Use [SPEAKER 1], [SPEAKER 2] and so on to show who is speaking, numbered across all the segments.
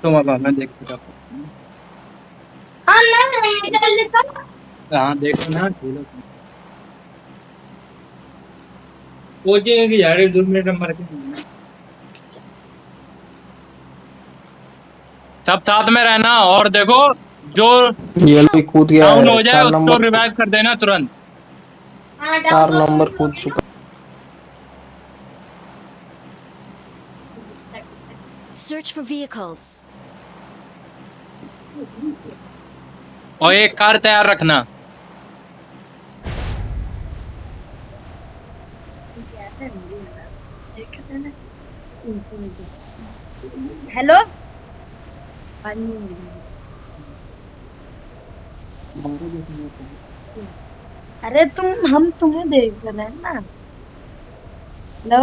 [SPEAKER 1] तुम अब हमें देख के रखो।
[SPEAKER 2] हाँ नहीं इधर लिखा।
[SPEAKER 1] हाँ देखो ना, खेलो तुम। सोचिए कि यार 2 मिनट नंबर के नहीं है। सब साथ में रहना और देखो, जो
[SPEAKER 3] ये लो कूद गया
[SPEAKER 1] डाउन
[SPEAKER 3] है,
[SPEAKER 1] हो जाए
[SPEAKER 3] चार
[SPEAKER 1] उसको
[SPEAKER 3] नंबर
[SPEAKER 1] रिवाइव कर देना तुरंत।
[SPEAKER 2] हाँ
[SPEAKER 3] चार
[SPEAKER 2] डाउनलोड
[SPEAKER 3] नंबर
[SPEAKER 2] हो
[SPEAKER 3] कूद
[SPEAKER 2] गया
[SPEAKER 3] चुका।
[SPEAKER 2] ना।
[SPEAKER 4] Search for vehicles.
[SPEAKER 1] और एक कार तैयार रखना।
[SPEAKER 2] हेलो। अरे हम तुम्हें देख रहे हैं ना। हेलो।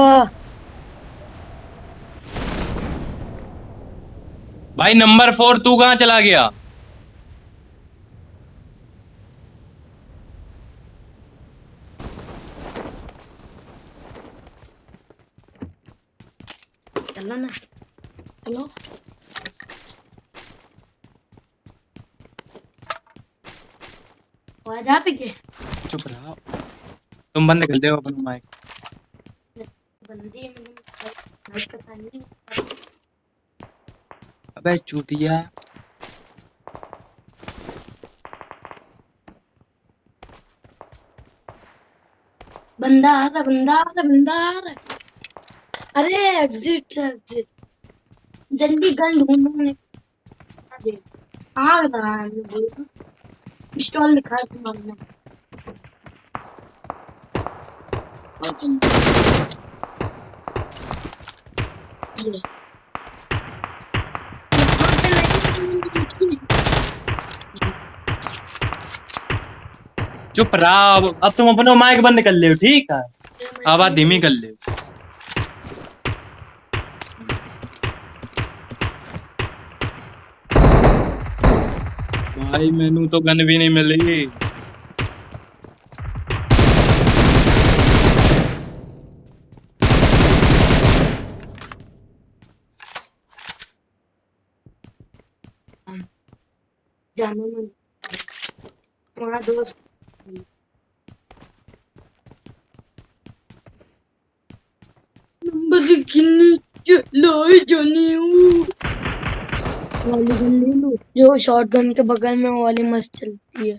[SPEAKER 1] भाई नंबर 4 तू कहाँ चला गया?
[SPEAKER 2] चलो ना। हेलो। आवाज आ रही है?
[SPEAKER 1] चुप रहा। तुम बंद कर दो अपना माइक।
[SPEAKER 2] बंदी है, मैंने पता नहीं।
[SPEAKER 1] अबे चूतिया।
[SPEAKER 2] बंदा आ रहा, बंदा आ रहा, बंदा आ रहा। अरे एग्जिट से एग्जिट। जल्दी गन ढूंढो। आ रहा है पिस्टल दिखा तुम्हारा। ये यहाँ पे नहीं।
[SPEAKER 1] चुप रहा। अब तुम अपना माइक बंद कर ले, ठीक है? आवाज धीमी कर ले। भाई मैनू तो गन भी नहीं मिली।
[SPEAKER 2] जाने में तुम्हारा दोस्त नंबर कितनी चलाए जाने हूँ। वाली गन ले लो जो शॉट गन के बगल में वो वाली मस्त चलती है।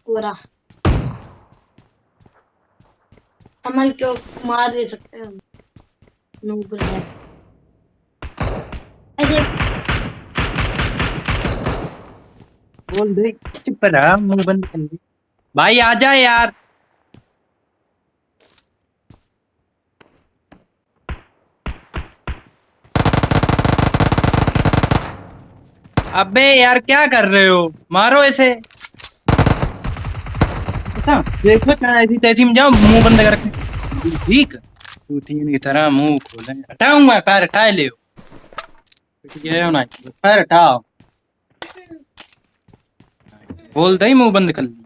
[SPEAKER 2] पूरा कमल क्यों मार दे सकते हैं। नूब है ऐसे।
[SPEAKER 1] बोल दे। चुप रहा, मुंह बंद कर ले। भाई आ जा यार। अबे यार क्या कर रहे हो? मारो ऐसे। अच्छा देखो, क्या ऐसी तैसी में जाओ, मुंह बंद कर रखे। ठीक। चूतियन की तरह मुंह खोले। हटाऊंगा, पैर हटा ले। ये हो ना, पैर हटाओ। बोल दे मुंह बंद कर ली।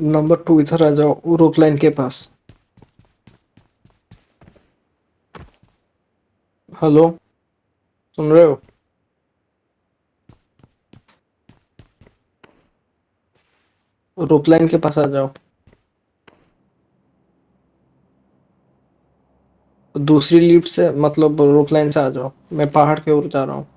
[SPEAKER 3] नंबर 2 इधर आ जाओ रोप लाइन के पास। हेलो, सुन रहे हो? रोप लाइन के पास आ जाओ। दूसरी लिफ्ट से मतलब रोप लाइन से आ जाओ। मैं पहाड़ के ओर जा रहा हूँ।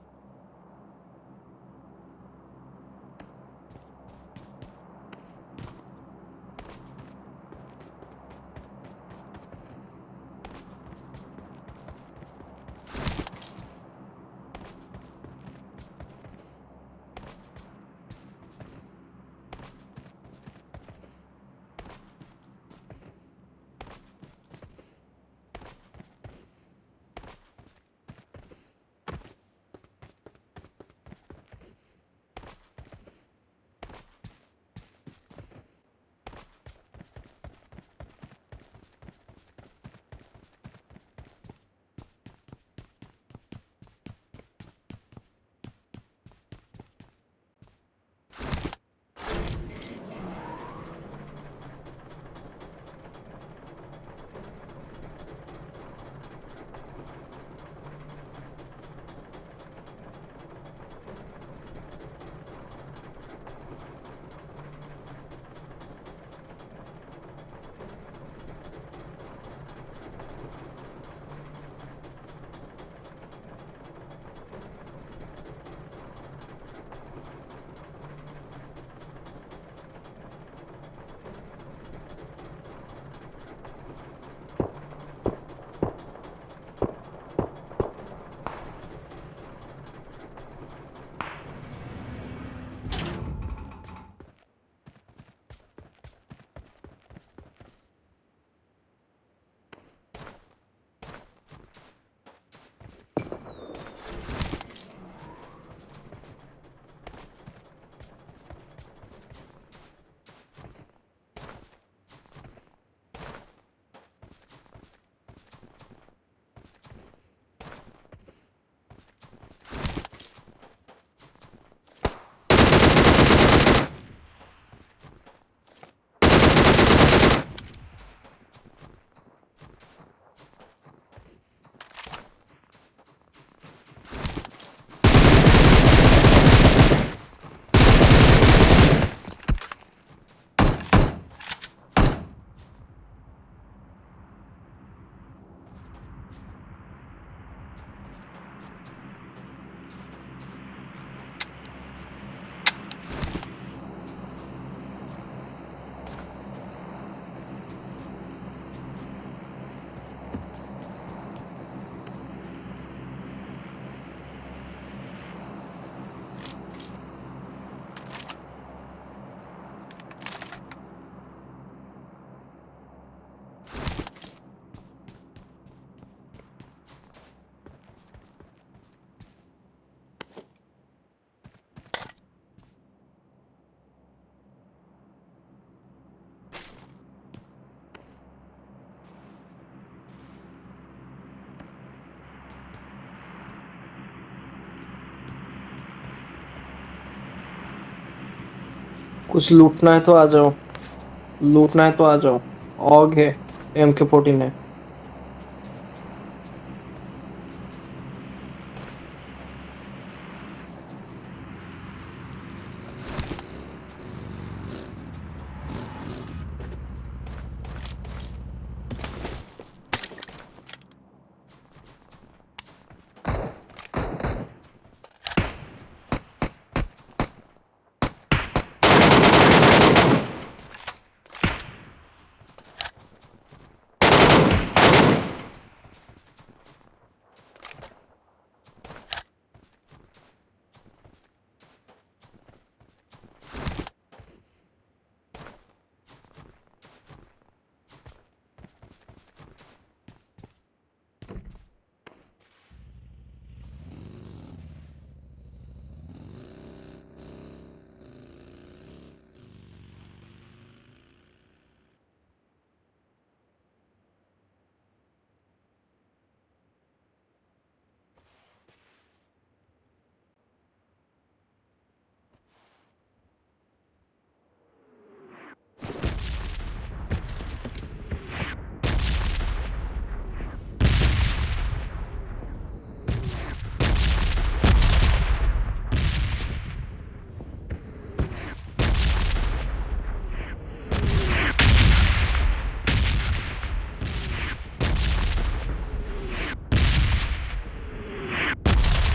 [SPEAKER 3] कुछ लूटना है तो आ जाओ। लूटना है तो आ जाओ। ऑग है, MK14 है।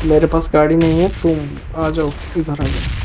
[SPEAKER 3] मेरे पास गाड़ी नहीं है, तुम आ जाओ, इधर आ जाओ।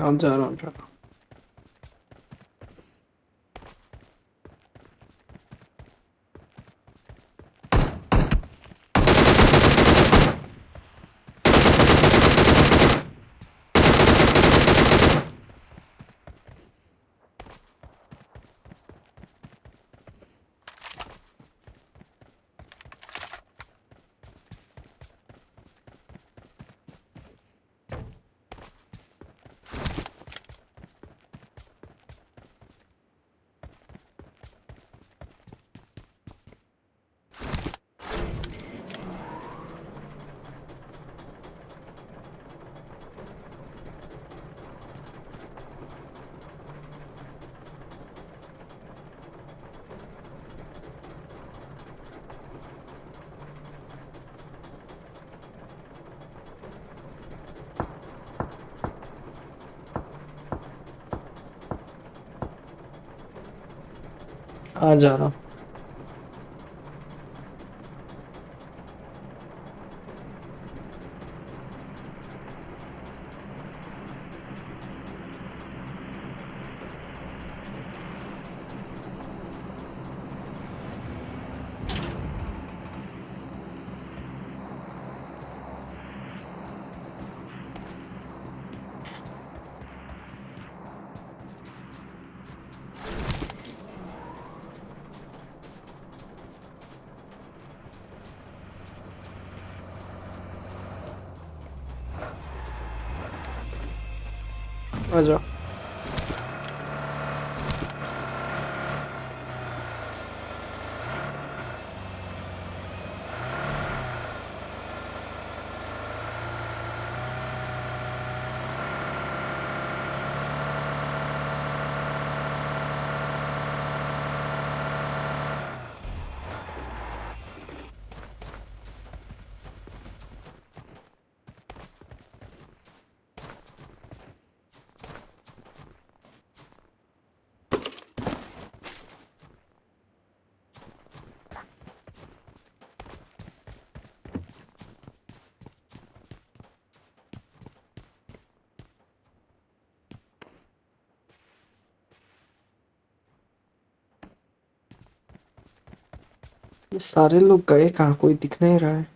[SPEAKER 3] हाँ, जा रहा हूँ, जा रहा हूँ। आ जा रहा हूँ। आ जा। ये सारे लोग गए कहाँ, कोई दिख नहीं रहा है।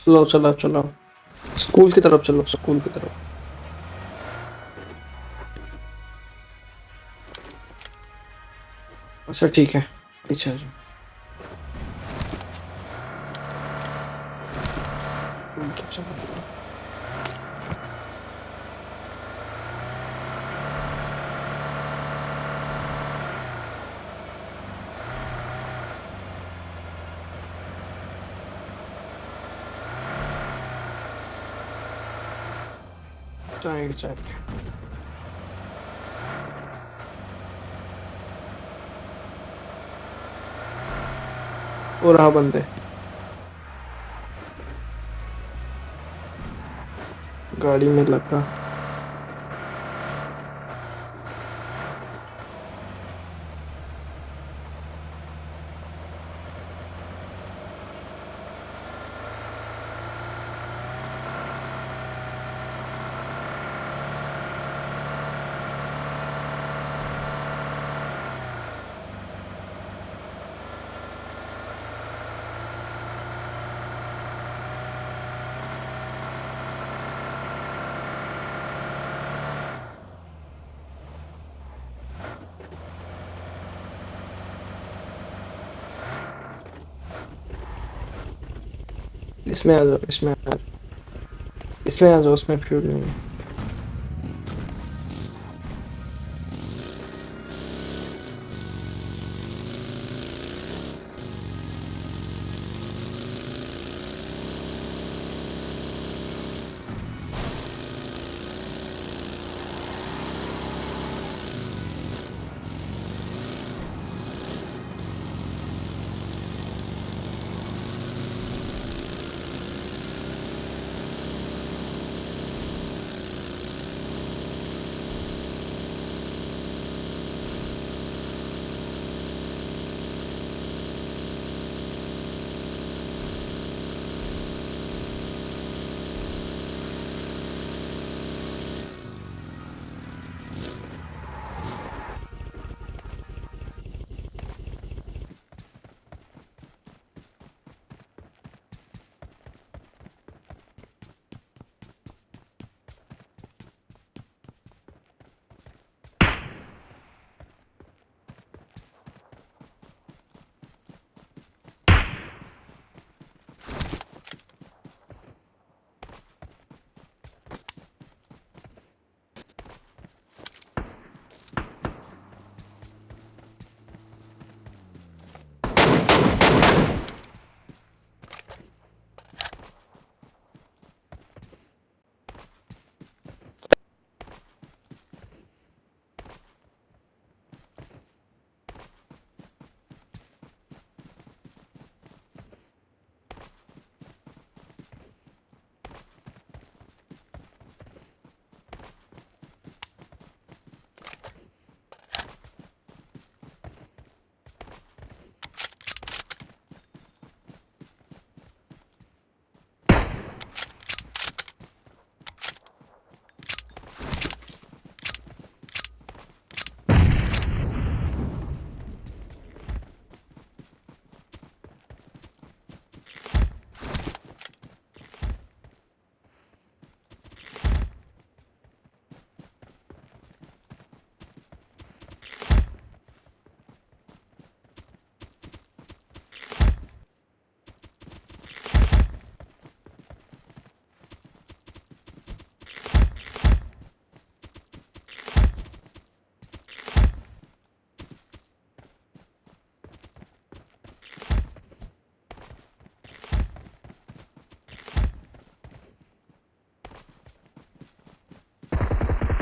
[SPEAKER 3] चलो चलो चलो, स्कूल की तरफ चलो, स्कूल की तरफ। अच्छा ठीक है, पीछे आ जाओ। चलो। जाएंगे जाएंगे। और रहा बंदे, गाड़ी में लगा। इसमें आ जाओ, इसमें आ जाओ, इसमें आ जाओ, उसमें फ्यूल नहीं है।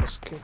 [SPEAKER 3] इसके।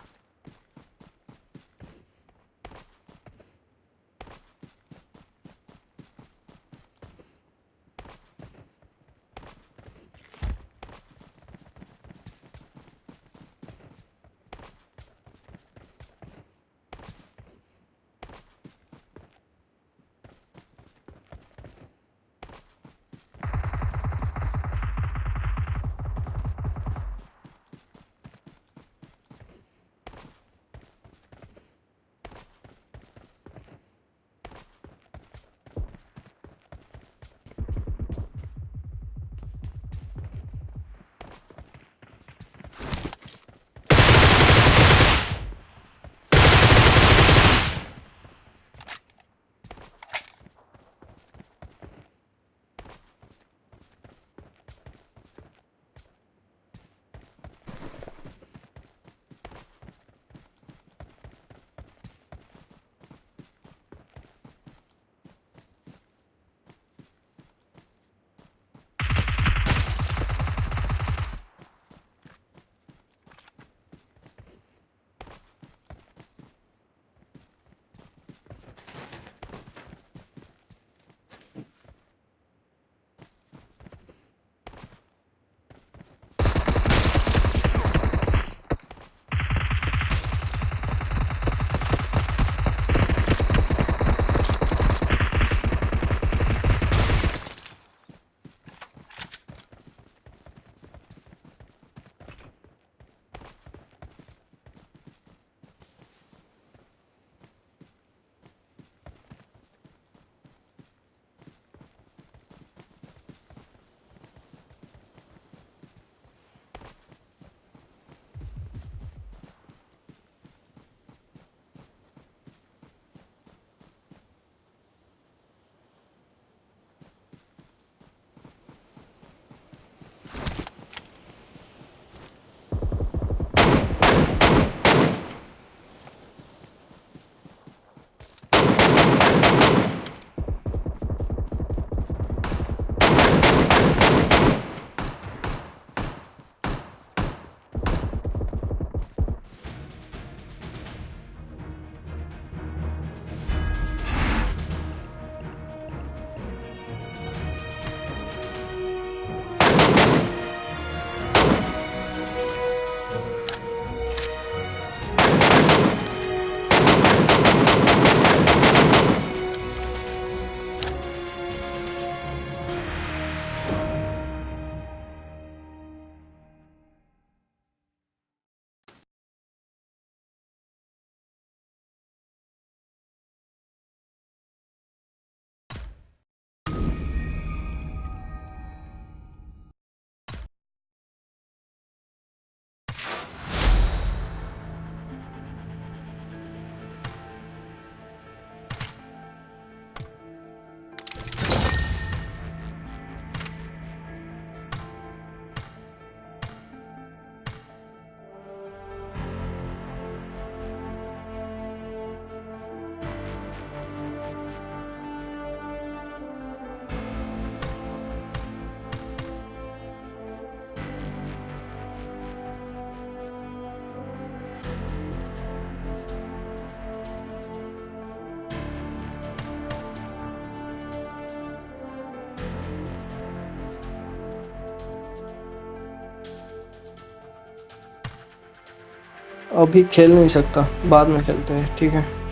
[SPEAKER 3] अभी खेल नहीं सकता, बाद में खेलते हैं, ठीक है।